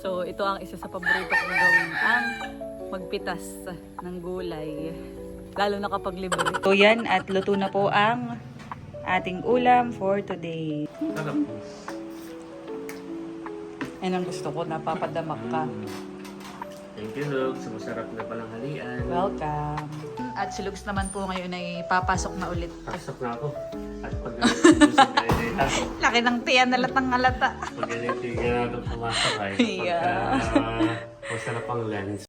So ito ang isa sa paborito kong gawin, ang magpitas ng gulay. Lalo na kapag libre. So yan, at luto na po ang ating ulam for today. Yan ang gusto ko, napapadamak ka. Thank you, Lugs. Masarap na palang halian. Welcome. At si Lugs naman po ngayon ay papasok na ulit. Pasok na ako. At pag sa ganita, Laki ng tiyan na latang alata. pag ganito yung ginagawa pumasok ay Yeah. masarap ang lens.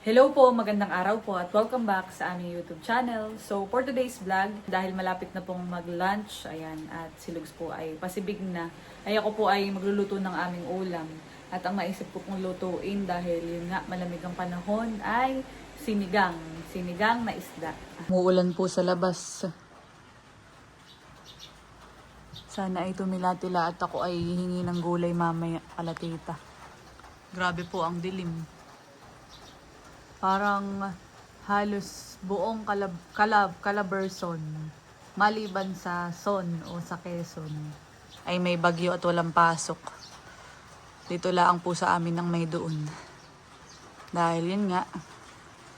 Hello po, magandang araw po at welcome back sa aming YouTube channel. So for today's vlog, dahil malapit na pong mag-lunch, ayan, at si Lugs po ay pasibig na, ay ako po ay magluluto ng aming ulam. At ang maisip ko pong lutuin dahil yun nga, malamig ang panahon, ay sinigang na isda. Muulan po sa labas. Sana ay tumila-tila at ako ay hihingi ng gulay mamaya, kalatita. Grabe po ang dilim. Parang halos buong Calabarzon, maliban sa Son o sa Quezon, ay may bagyo at walang pasok. Dito lang po sa amin ang may doon. Dahil yun nga,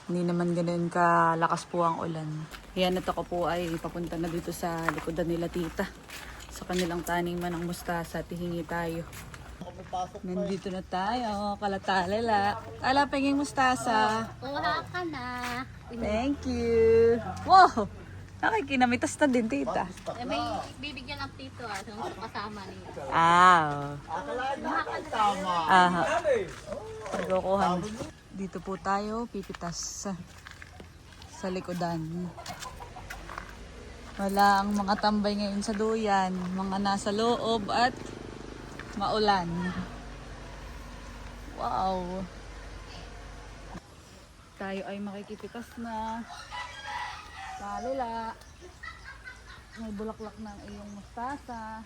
hindi naman ganun kalakas po ang ulan. Yan, at ako po ay papunta na dito sa likodan nila tita. Sa kanilang taniman ng mustasa, tihingi tayo. Nandito na tayo, kalatalala. Ala, penging mustasa. Kuha ka na. Thank you. Wow! Nakikinamitas na din, tita. Eh, may bibigyan ng tito yung kasama niya. Ah. Aha. Pagkukuhan. Dito po tayo, pipitas sa likodan. Wala ang mga tambay ngayon sa duyan. Mga nasa loob at maulan. Wow. Tayo ay makikipitas na. Talila. May bulaklak ng iyong mustasa.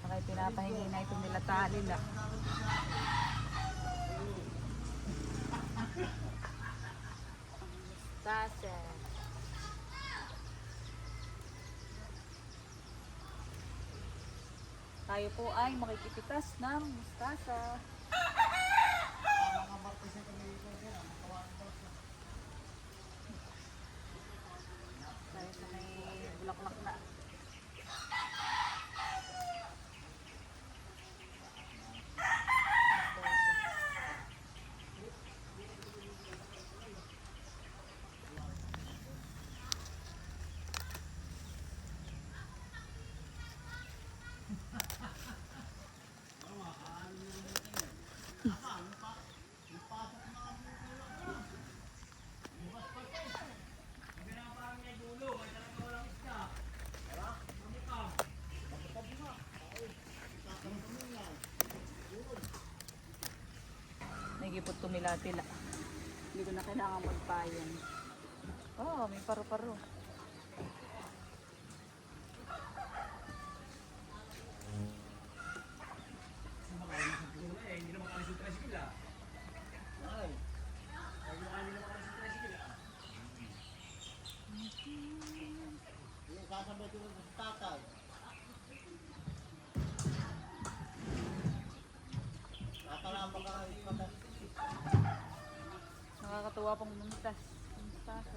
Bakit pinapahingi na ito nila talila. Mustasa. Tayo po ay makikipitas ng mustasa. Tayo sa may bulaklak na. Nagipot tumila-tila. Hindi ko na kailangan magpayan. Oh, may paru-paro. Nakakatuwa pang muntas. Mustasa.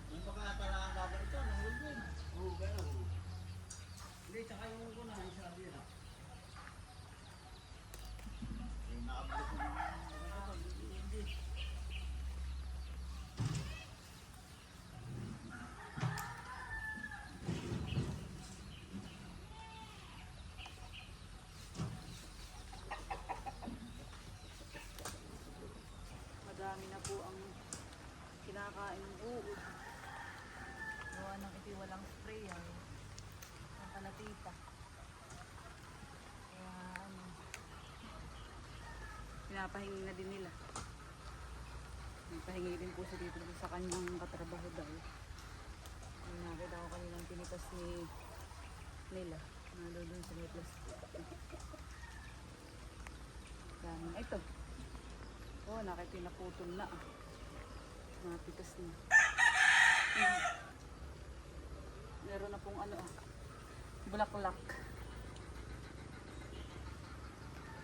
Madami na po ang kinakain ng uod. Gawa ng iti walang sprayer. Ang kalatita. Kaya pinapahingi na din nila. Pahingi din po siya dito sa kanyang katrabaho daw. Nakita ko kanilang pinitas nila. Nalo dun sa may plastic. Dami. Ay, ito. Oh, nakipinaputol na. Mapitas na. Meron na pong ano, bulaklak.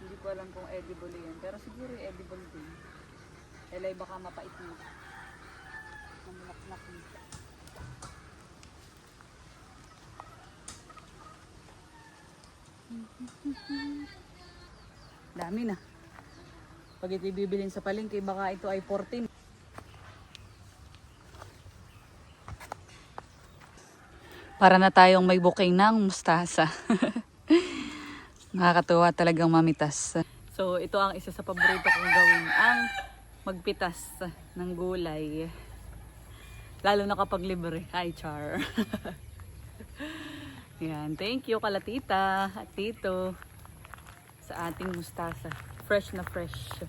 Hindi ko alam kung edible yan. Pero siguro edible din. Elay baka mapait mo. Ang bulaklak nito. Dami na. Pag ito bibilin sa palengke, baka ito ay 14. Para na tayong may booking ng mustasa. Nakakatuwa talagang mamitas. So ito ang isa sa paborito kong gawin, ang magpitas ng gulay. Lalo na kapag libre. Hi, Char. Yan, thank you kala tita at tito sa ating mustasa. Fresh na fresh.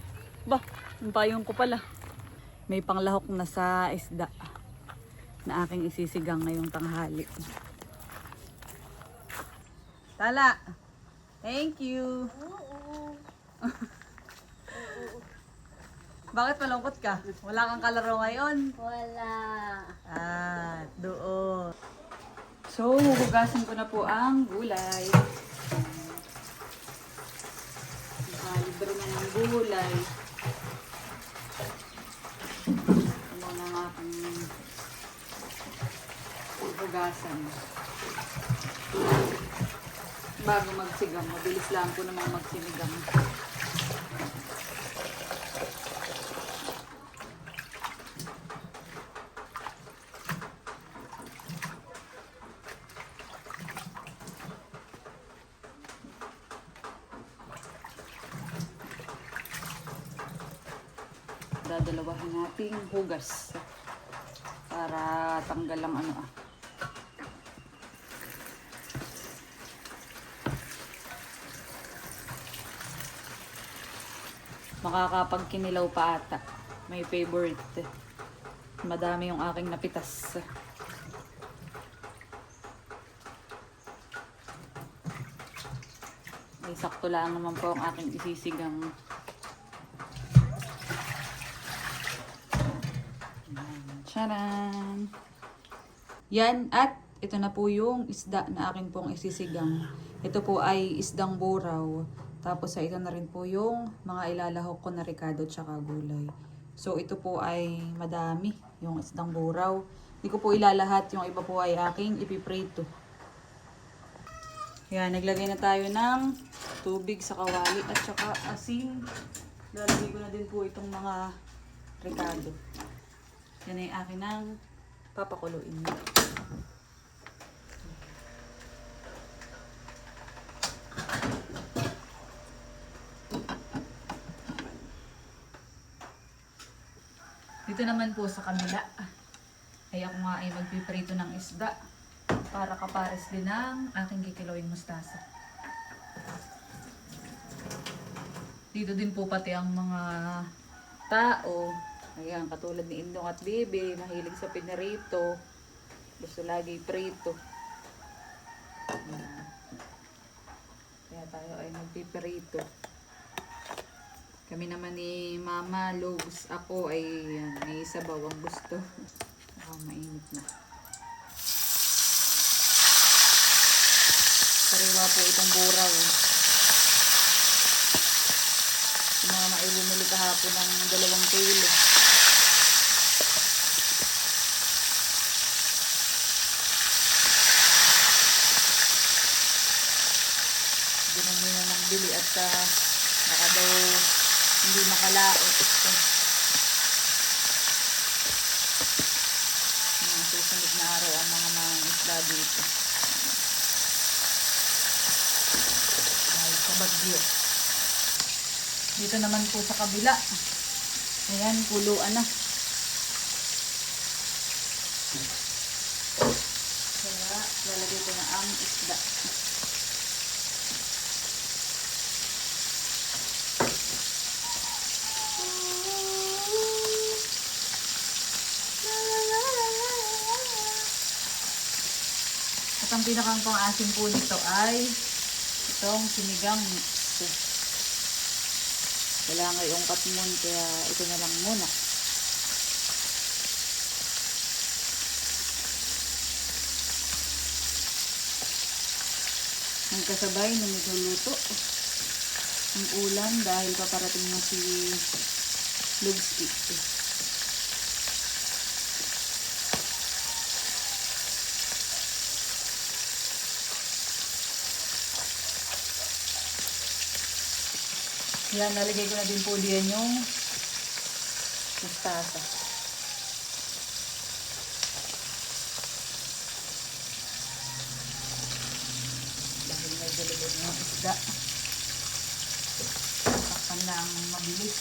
Bah, yung payong ko pala. May panglahok na sa isda na aking isisigang ngayong tanghali. Tala, thank you. Bakit malungkot ka? Wala kang kalaro ngayon? Wala. Doon. So, huhugasan ko na po ang gulay. Libre na ng gulay. Ano na nga aking huhugasan. Bago magsigang, mabilis lang po naman magsinigang. Dadalawahin natin hugas para tanggal ang ano makakapag kinilaw pa ata. May favorite. Madami yung aking napitas. Ay, sakto lang naman po ang aking isisigang. Charan! Yan, at ito na po yung isda na aking pong isisigang. Ito po ay isdang buraw. Tapos ito na rin po yung mga ilalahok ko na ricado tsaka gulay. So ito po ay madami, yung isdang buraw. Hindi ko po ilalahat, yung iba po ay aking ipiprito. Yan, naglagay na tayo ng tubig sa kawali at saka asin. Lalagay ko na din po itong mga ricado. Yan ay akin ng papakuluin. Dito naman po sa kabila ay ako nga ay magpiprito ng isda para kapares din ng aking kikilawing mustasa. Dito din po pati ang mga tao. Ayan, katulad ni Indong at Bibi, mahilig sa pinarito. Gusto lagi prito. Ayan. Kaya tayo ay magpiprito. Kami naman ni Mama Logs. Ako ay yan, may sabaw ang gusto. Mainit na. Sariwa po itong buraw. Yung mga maibumili kahapon ng 2 kilo. Ganun nyo na nagbili at baka daw hindi makalaot ito. Mga susunod na araw ang mga isda dito. Dahil sa bagyo. Dito naman po sa kabila. Ayan, kuluan na. Kaya lalagay ko na ang isda. At ang pinakang pang-asim po nito ay itong sinigang mix. Kailangan i-ungkat mo, kaya ito na lang muna. Ang kasabay na nagluluto ang ulam dahil paparating na si Lugski. Yan, nalagay ko na din po diyan yung mustasa. Dahil may dalagay ng isda. Takpan na ang mabilis.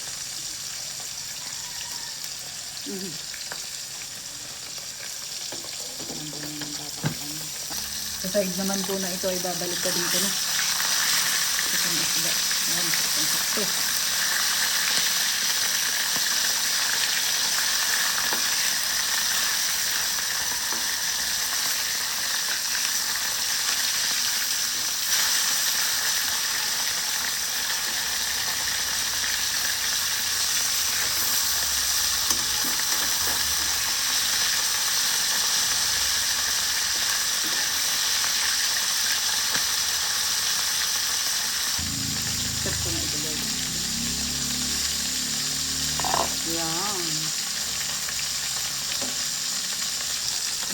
Sa side naman po na ito ay babalik ka dito na. Itong isda. Ayan, itong sakto. Sakto na ito, guys. Yan.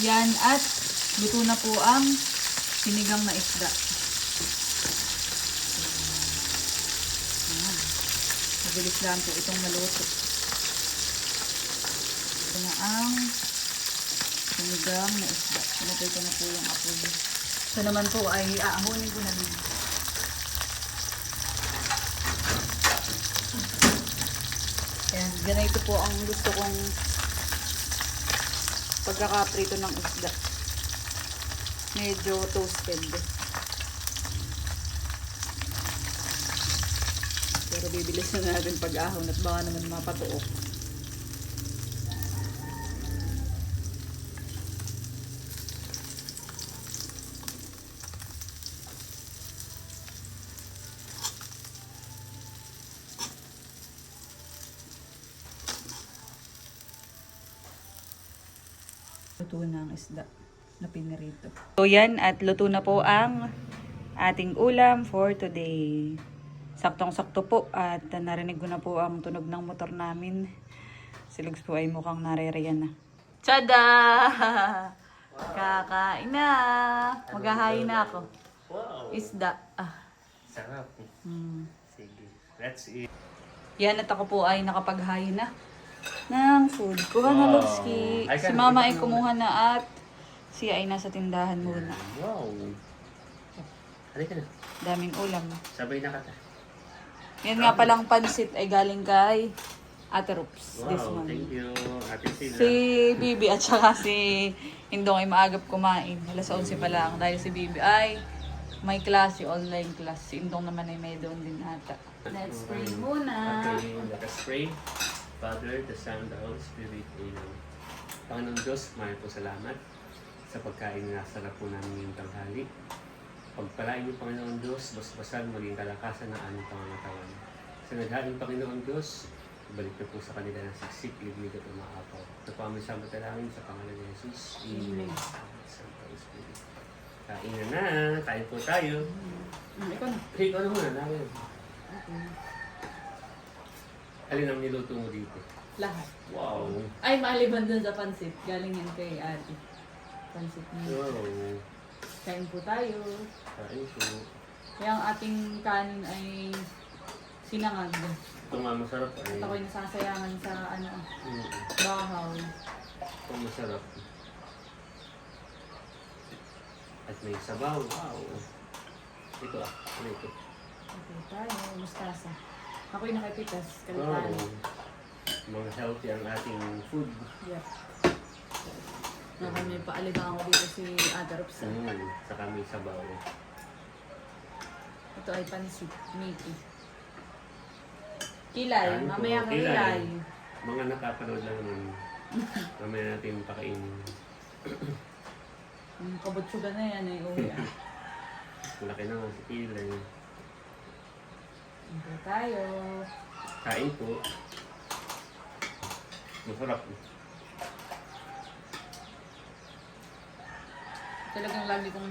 Yan, at luto na po ang sinigang na isda. Yan. Mabilis lang po itong maluto. Ito na ang sinigang na isda. Pinatay ko na po yung apoy. Ito naman po ay aahonin ko na din. Ayan, ganito po ang gusto kong pagkakaprito ng isda. Medyo toasted. Pero bibilis na natin pag-ahon at baka naman mapatuok. Luto na ang isda na pinirito. So yan, at luto na po ang ating ulam for today. Saktong-sakto po at narinig ko na po ang tunog ng motor namin. Si Lugs po ay mukhang naririyan na. Tada! Kakain na! Maghahain na ako. Wow! Isda. Sarap. Sige. Let's eat. Yan, at ako po ay nakapaghain na ng food. Kuha na, Wow. Lugski. Ay, Si Mama ay kumuha na at siya ay nasa tindahan muna. Wow! Halika na. Daming ulam. Sabay na kata. Yan nga palang pansit ay galing kay Ate Rups this Wow, month. thank you. Ate Sila. Si Bibi at saka si Indong ay maagap kumain. Alas 11 pa lang dahil si Bibi ay may klase, online class. Si Indong naman ay may doon din ata. Let's pray muna. Okay, let us pray. Father, the Son, the Holy Spirit, Amen. Panginoon Diyos, mahal po salamat sa pagkain na sarap po namin ngayong tanghali. Pagpalain niyo, Panginoon Diyos, basbasan maging kalakasan ng aming pangangatawan. Sa naghain, Panginoon Diyos, ibalik niyo po sa kanila ng siksik, liglig at umaapaw. Ito po aming samantalangin sa pangalan ni Jesus. Amen. Sa Holy Spirit. Kain na. Kain po tayo. Ikaw na. Ikaw na muna, namin. Alin ang niluto mo dito? Lahat. Wow! Ay, maliban dun sa pansit. Galing yan kay Ate. Pansit niya. Wow! Kain po tayo. Kain po. Kaya ang ating kanin ay sinangag. Ito nga masarap ay. At ako'y nasasayangan sa Mm. bahaw. Ito masarap. At may sabaw. Wow! Ito ano ito? Okay tayo. Mustasa. Ako'y nakapitas. Wow! Kalitahan. Mga healthy ang ating food. Yep. May paalibang ako dito si Ate Rups. Saka may sabaw. Ito ay pansit. Miki. Kilay. Ano po? Mamaya ka Kilay. kilay. Mga nakapanood lang naman. Mamaya natin pakainin. Yung kabutsugan na yan eh. Uwi ah. Malaki naman si Kilay. Ito tayo. Kain po. Masarap. Talagang lagi kong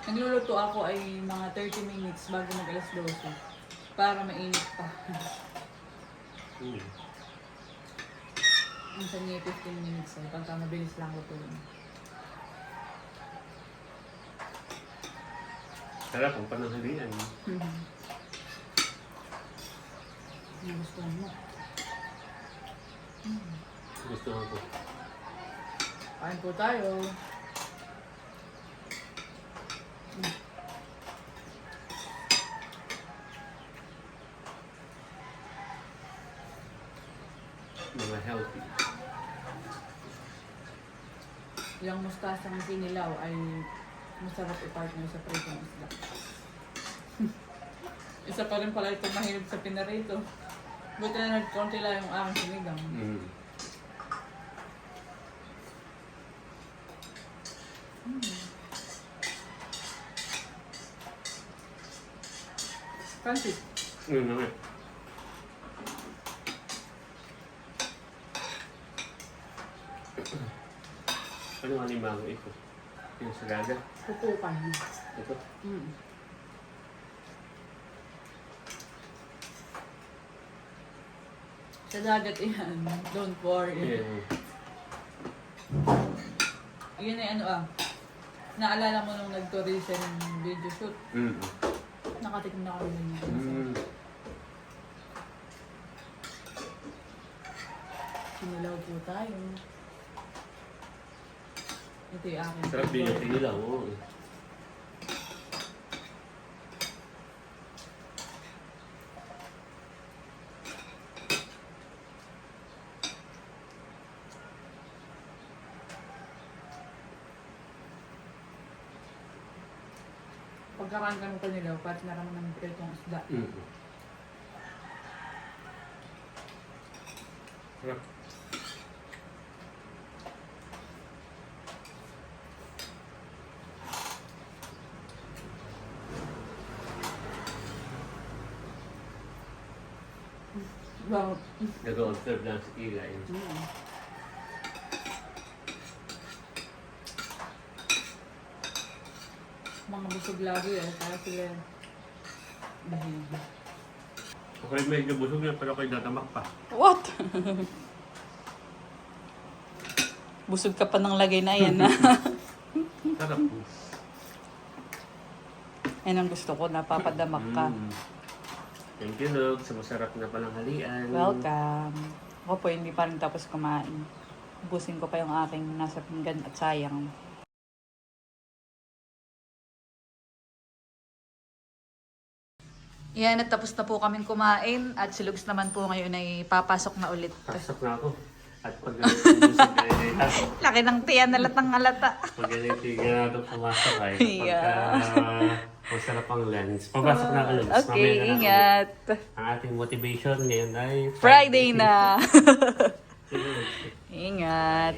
nagluluto ako ay mga 30 minutes bago mag alas 12 para mainit pa. Minsan niya 15 minutes ay pagka mabilis lang luto yun. Sarap ang pananghalian. Ang gusto mo. Gusto ko. Kain po tayo. Mga healthy. Yung mustasang pinilaw ay masarap i-partner sa pritong isda. Isa pa rin pala itong mahilig sa pinarito. Buti na nagkonti lang yung aking sinigang. Francis, Naman. Ano ang limango ito? Yung sagada? kukukan. Ito? Sa dagat yan, don't worry. Yeah. Yun ay ano ah, naalala mo nung nag-tourism video shoot, nakatikim na kami ng sinilaw po tayo. Ito yung akin. Sarap din yung pinilaw. Oo. Pagkakaan ka ng panilaw, parang naman ng pritong isda. Sarap. Wow. Nag-observe lang si Kilay. Mga busog lagi eh, kaya sila bahigi. Ako rin medyo busog na pero ako'y natamak pa. What? Busog ka pa ng lagay na yan na. Sarap. Yan ang gusto ko, napapadamak ka. Thank you, Lord, sa masarap na pananghalian. Welcome. Ako po, hindi pa rin tapos kumain. Ubusin ko pa yung aking nasa pinggan at sayang. Yan, at tapos na po kaming kumain at si Lugs naman po ngayon ay papasok na ulit. Pasok na ako. At pag busog ka rin Laki ng tiyan, nalatang halata. pag ganitigan na ito pumasok ay Yeah. masarap ang lunch. Papasok na ka, Lord. Okay, ingat. Ang ating motivation ngayon ay Friday na. Ingat.